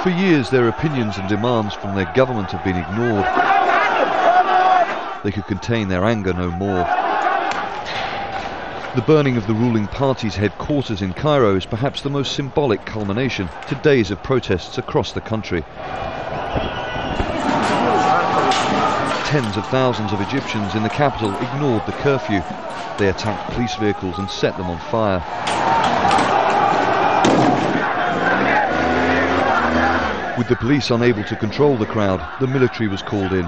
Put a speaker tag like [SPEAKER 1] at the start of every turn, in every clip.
[SPEAKER 1] For years, their opinions and demands from their government have been ignored. They could contain their anger no more. The burning of the ruling party's headquarters in Cairo is perhaps the most symbolic culmination to days of protests across the country. Tens of thousands of Egyptians in the capital ignored the curfew. They attacked police vehicles and set them on fire. With the police unable to control the crowd, the military was called in.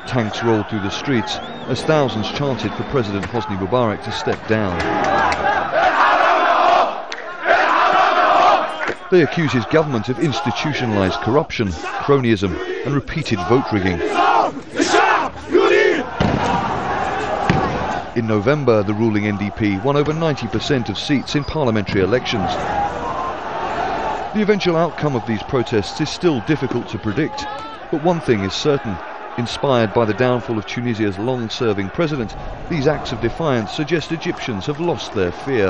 [SPEAKER 1] Tanks rolled through the streets as thousands chanted for President Mubarak to step down. They accuse his government of institutionalized corruption, cronyism and repeated vote rigging. In November, the ruling NDP won over 90% of seats in parliamentary elections. The eventual outcome of these protests is still difficult to predict, but one thing is certain. Inspired by the downfall of Tunisia's long-serving president, these acts of defiance suggest Egyptians have lost their fear.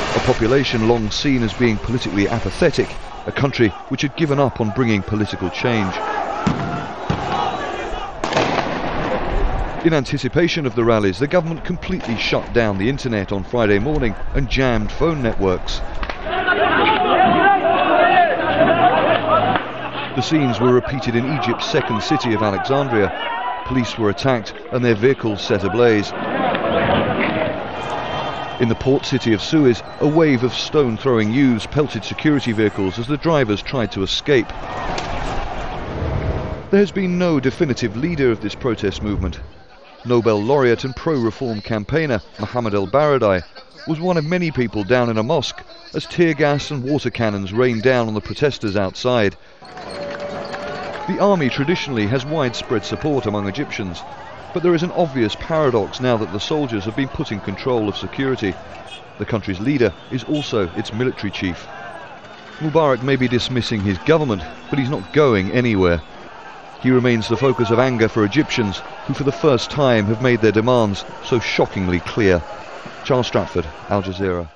[SPEAKER 1] A population long seen as being politically apathetic, a country which had given up on bringing political change. In anticipation of the rallies, the government completely shut down the internet on Friday morning and jammed phone networks. The scenes were repeated in Egypt's second city of Alexandria. Police were attacked and their vehicles set ablaze. In the port city of Suez, a wave of stone-throwing youths pelted security vehicles as the drivers tried to escape. There has been no definitive leader of this protest movement. Nobel laureate and pro-reform campaigner Mohammed el-Baradei was one of many people down in a mosque as tear gas and water cannons rained down on the protesters outside. The army traditionally has widespread support among Egyptians, but there is an obvious paradox now that the soldiers have been put in control of security. The country's leader is also its military chief. Mubarak may be dismissing his government, but he's not going anywhere. He remains the focus of anger for Egyptians, who for the first time have made their demands so shockingly clear. Charles Stratford, Al Jazeera.